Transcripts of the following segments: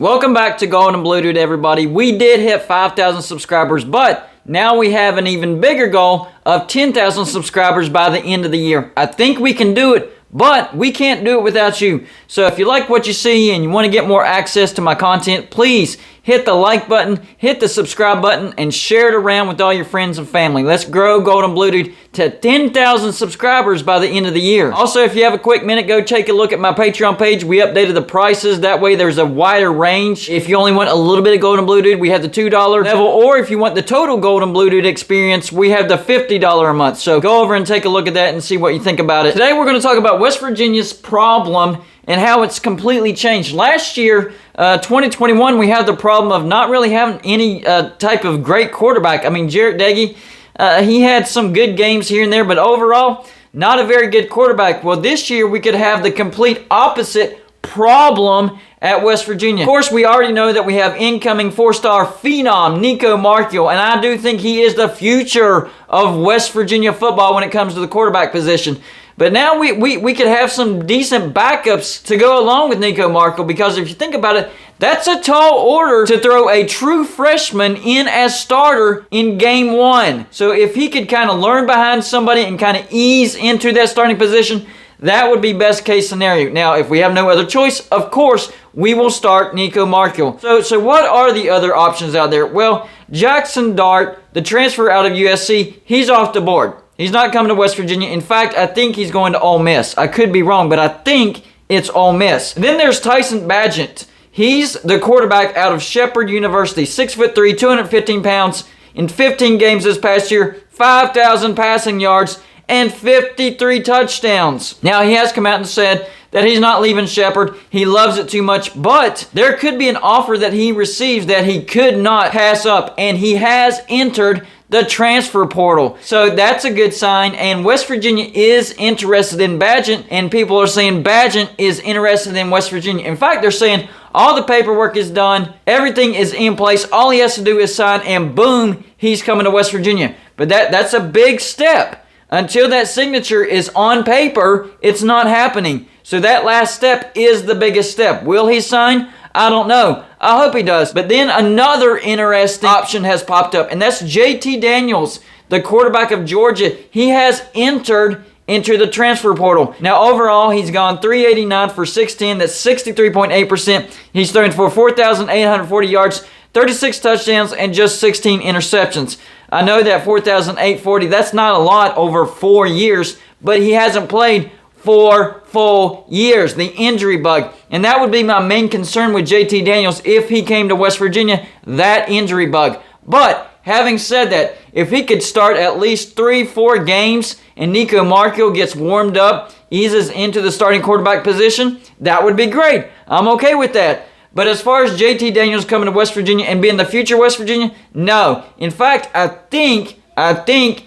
Welcome back to Gold and Blue Dude, everybody. We did hit 5,000 subscribers, but now we have an even bigger goal of 10,000 subscribers by the end of the year. I think we can do it, but we can't do it without you. So if you like what you see and you want to get more access to my content, please hit the like button, hit the subscribe button, and share it around with all your friends and family. Let's grow Gold and Blue Dude to 10,000 subscribers by the end of the year. Also, if you have a quick minute, go take a look at my Patreon page. We updated the prices. That way there's a wider range. If you only want a little bit of Gold and Blue Dude, we have the $2 level. Or if you want the total Gold and Blue Dude experience, we have the $50 a month. So go over and take a look at that and see what you think about it. Today we're going to talk about West Virginia's problem and how it's completely changed. Last year, 2021, we had the problem of not really having any type of great quarterback. I mean, Jarret Doege, he had some good games here and there, but overall, not a very good quarterback. Well, this year, we could have the complete opposite problem at West Virginia. Of course, we already know that we have incoming four-star phenom Nicco Marchiol, and I do think he is the future of West Virginia football when it comes to the quarterback position. But now we could have some decent backups to go along with Nicco Marchiol, because if you think about it, that's a tall order to throw a true freshman in as starter in game one. So if he could kind of learn behind somebody and kind of ease into that starting position, that would be best case scenario. Now, if we have no other choice, of course, we will start Nicco Marchiol. So what are the other options out there? Well, Jackson Dart, the transfer out of USC, he's off the board. He's not coming to West Virginia. In fact, I think he's going to Ole Miss. I could be wrong, but I think it's Ole Miss. Then there's Tyson Bagent. He's the quarterback out of Shepherd University. 6'3", 215 pounds. In 15 games this past year, 5,000 passing yards and 53 touchdowns. Now, he has come out and said that he's not leaving Shepherd. He loves it too much, but there could be an offer that he receives that he could not pass up, and he has entered the transfer portal. So that's a good sign, and West Virginia is interested in Bagent, and people are saying Bagent is interested in West Virginia. In fact, they're saying all the paperwork is done, everything is in place, all he has to do is sign, and boom, he's coming to West Virginia. But that's a big step. Until that signature is on paper, it's not happening. So that last step is the biggest step. Will he sign? I don't know. I hope he does. But then another interesting option has popped up, and that's J.T.Daniels, the quarterback of Georgia. He has entered into the transfer portal. Now, overall, he's gone 389 for 610. That's 63.8%. He's thrown for 4,840 yards, 36 touchdowns, and just 16 interceptions. I know that 4,840, that's not a lot over 4 years, but he hasn't played 4 full years, the injury bug. And that would be my main concern with J.T.Daniels if he came to West Virginia, that injury bug. But having said that, if he could start at least 3-4 games and Nicco Marchiol gets warmed up, eases into the starting quarterback position, that would be great. I'm okay with that. But as far as J.T.Daniels coming to West Virginia and being the future West Virginia, no. In fact, I think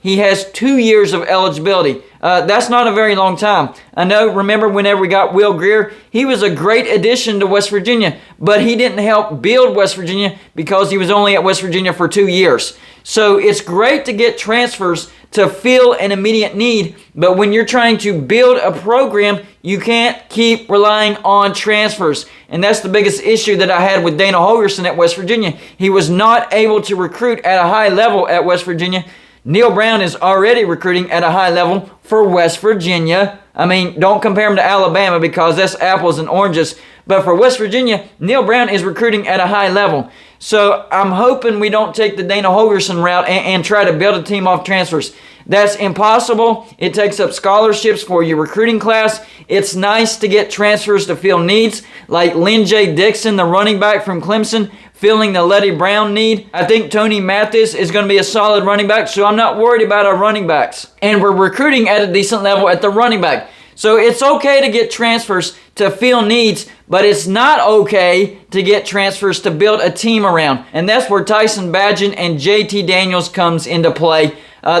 he has 2 years of eligibility. That's not a very long time. I know, remember whenever we got Will Grier, he was a great addition to West Virginia, but he didn't help build West Virginia because he was only at West Virginia for 2 years. So it's great to get transfers to fill an immediate need, but when you're trying to build a program, you can't keep relying on transfers. And that's the biggest issue that I had with Dana Holgorsen at West Virginia. He was not able to recruit at a high level at West Virginia. Neil Brown is already recruiting at a high level for West Virginia. I mean, don't compare him to Alabama because that's apples and oranges. But for West Virginia, Neil Brown is recruiting at a high level. So I'm hoping we don't take the Dana Holgorsen route and try to build a team off transfers. That's impossible. It takes up scholarships for your recruiting class. It's nice to get transfers to fill needs, like Lynn J. Dixon, the running back from Clemson, filling the Letty Brown need. I think Tony Mathis is going to be a solid running back, so I'm not worried about our running backs. And we're recruiting at a decent level at the running back. So it's okay to get transfers to fill needs, but it's not okay to get transfers to build a team around. And that's where Tyson Bagent and J.T.Daniels comes into play.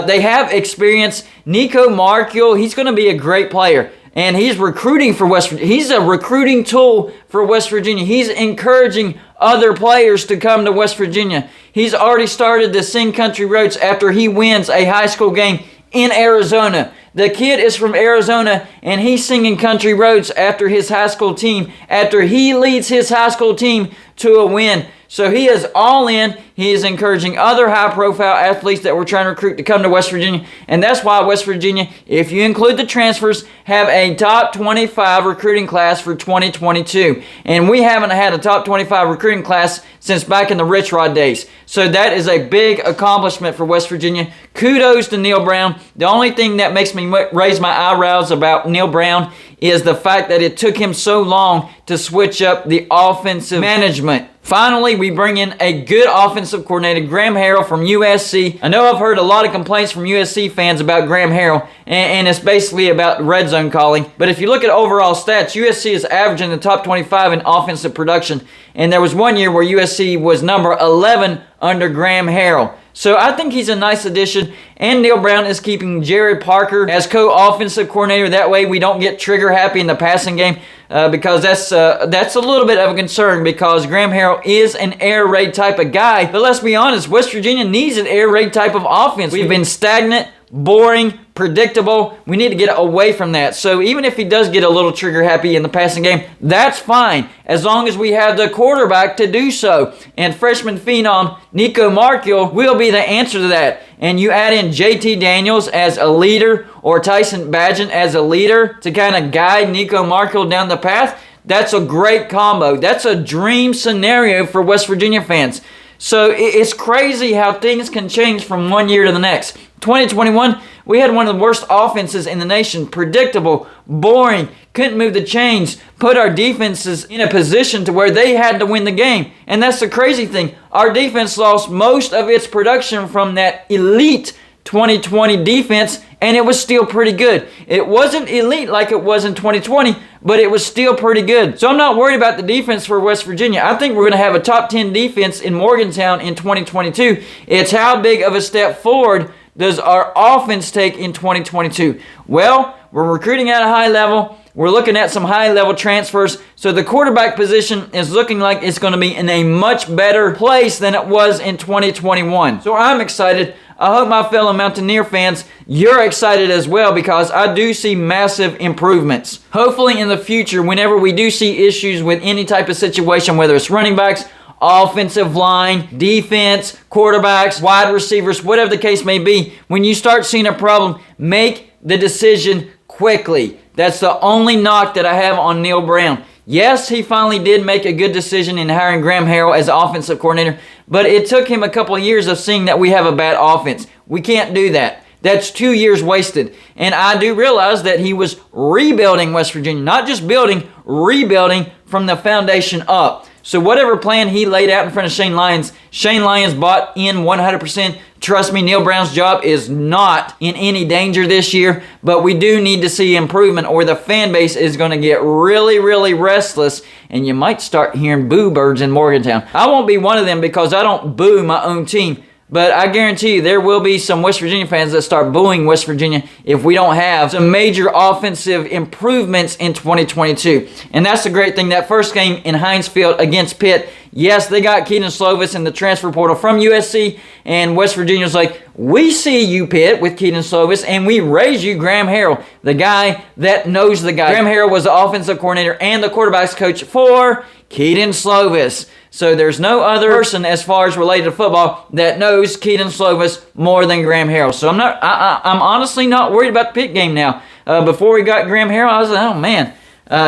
They have experience. Nicco Marchiol, he's going to be a great player. And he's recruiting for West Virginia. He's a recruiting tool for West Virginia. He's encouraging other players to come to West Virginia. He's already started to sing country roads after he wins a high school game in Arizona. The kid is from Arizona, and he's singing country roads after his high school team, after he leads his high school team to a win. So he is all in. He is encouraging other high-profile athletes that we're trying to recruit to come to West Virginia. And that's why West Virginia, if you include the transfers, have a top 25 recruiting class for 2022. And we haven't had a top 25 recruiting class since back in the Rich Rod days. So that is a big accomplishment for West Virginia. Kudos to Neal Brown. The only thing that makes me raise my eyebrows about Neal Brown is the fact that it took him so long to switch up the offensive management. Finally, we bring in a good offensive coordinator, Graham Harrell from USC. I know I've heard a lot of complaints from USC fans about Graham Harrell, and it's basically about red zone calling. But if you look at overall stats, USC is averaging the top 25 in offensive production. And there was one year where USC was number 11 under Graham Harrell. So I think he's a nice addition. And Neal Brown is keeping Jared Parker as co-offensive coordinator. That way we don't get trigger happy in the passing game. Because that's a little bit of a concern, because Graham Harrell is an air raid type of guy. But let's be honest, West Virginia needs an air raid type of offense. We've been stagnant, boring, predictable. We need to get away from that. So even if he does get a little trigger happy in the passing game, that's fine, as long as we have the quarterback to do so. And freshman phenom Nicco Marchiol will be the answer to that. And you add in J.T.Daniels as a leader, or Tyson Bagent as a leader to kind of guide Nicco Marchiol down the path. That's a great combo. That's a dream scenario for West Virginia fans. So it's crazy how things can change from one year to the next. 2021, we had one of the worst offenses in the nation. Predictable, boring, couldn't move the chains, put our defenses in a position to where they had to win the game. And that's the crazy thing. Our defense lost most of its production from that elite 2020 defense, and it was still pretty good. It wasn't elite like it was in 2020, but it was still pretty good. So I'm not worried about the defense for West Virginia. I think we're going to have a top 10 defense in Morgantown in 2022. It's how big of a step forward does our offense take in 2022? Well, we're recruiting at a high level. We're looking at some high-level transfers. So the quarterback position is looking like it's going to be in a much better place than it was in 2021. So I'm excited. I hope my fellow Mountaineer fans, you're excited as well, because I do see massive improvements. Hopefully in the future, whenever we do see issues with any type of situation, whether it's running backs, offensive line, defense, quarterbacks, wide receivers, whatever the case may be, when you start seeing a problem, make the decision quickly. That's the only knock that I have on Neal Brown. Yes, he finally did make a good decision in hiring Graham Harrell as offensive coordinator, but it took him a couple of years of seeing that we have a bad offense. We can't do that. That's 2 years wasted. And I do realize that he was rebuilding West Virginia, not just building, rebuilding from the foundation up. So whatever plan he laid out in front of Shane Lyons bought in 100%. Trust me, Neal Brown's job is not in any danger this year, but we do need to see improvement, or the fan base is going to get really, really restless, and you might start hearing boo birds in Morgantown. I won't be one of them, because I don't boo my own team. But I guarantee you there will be some West Virginia fans that start booing West Virginia if we don't have some major offensive improvements in 2022. And that's the great thing. That first game in Heinz Field against Pitt, yes, they got Keaton Slovis in the transfer portal from USC, and West Virginia's like, we see you, Pitt, with Keaton Slovis, and we raise you, Graham Harrell, the guy that knows the guy. Graham Harrell was the offensive coordinator and the quarterback's coach for Keaton Slovis. So there's no other person as far as related to football that knows Keaton Slovis more than Graham Harrell. So I'm honestly not worried about the Pitt game now. Before we got Graham Harrell, I was like, oh man,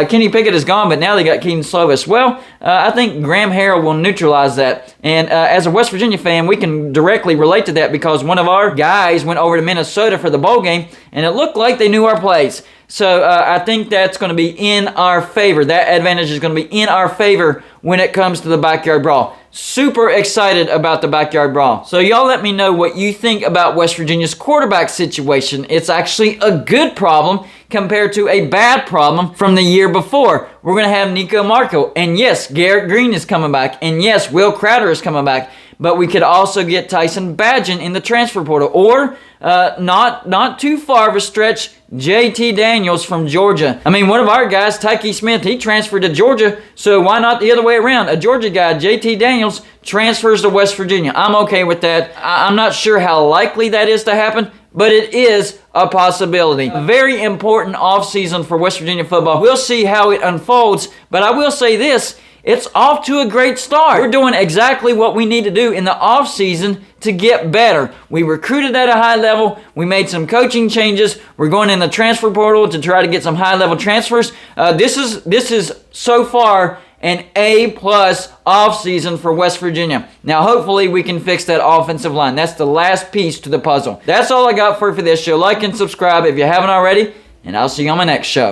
Kenny Pickett is gone, but now they got Keaton Slovis. Well, I think Graham Harrell will neutralize that. And as a West Virginia fan, we can directly relate to that, because one of our guys went over to Minnesota for the bowl game, and it looked like they knew our plays. So I think that's going to be in our favor. That advantage is going to be in our favor when it comes to the Backyard Brawl. Super excited about the Backyard Brawl. So y'all let me know what you think about West Virginia's quarterback situation. It's actually a good problem compared to a bad problem from the year before. We're going to have Nicco Marchiol. And yes, Garrett Green is coming back. And yes, Will Crowder is coming back. But we could also get Tyson Bagent in the transfer portal. Or, not too far of a stretch, J.T.Daniels from Georgia. I mean, one of our guys, Tyke Smith, he transferred to Georgia. So why not the other way around? A Georgia guy, J.T.Daniels, transfers to West Virginia. I'm okay with that. I'm not sure how likely that is to happen, but it is a possibility. A very important offseason for West Virginia football. We'll see how it unfolds, but I will say this. it's off to a great start. We're doing exactly what we need to do in the offseason to get better. We recruited at a high level. We made some coaching changes. We're going in the transfer portal to try to get some high-level transfers. This is so far an A-plus offseason for West Virginia. Now, hopefully, we can fix that offensive line. That's the last piece to the puzzle. That's all I got for this show. Like and subscribe if you haven't already, and I'll see you on my next show.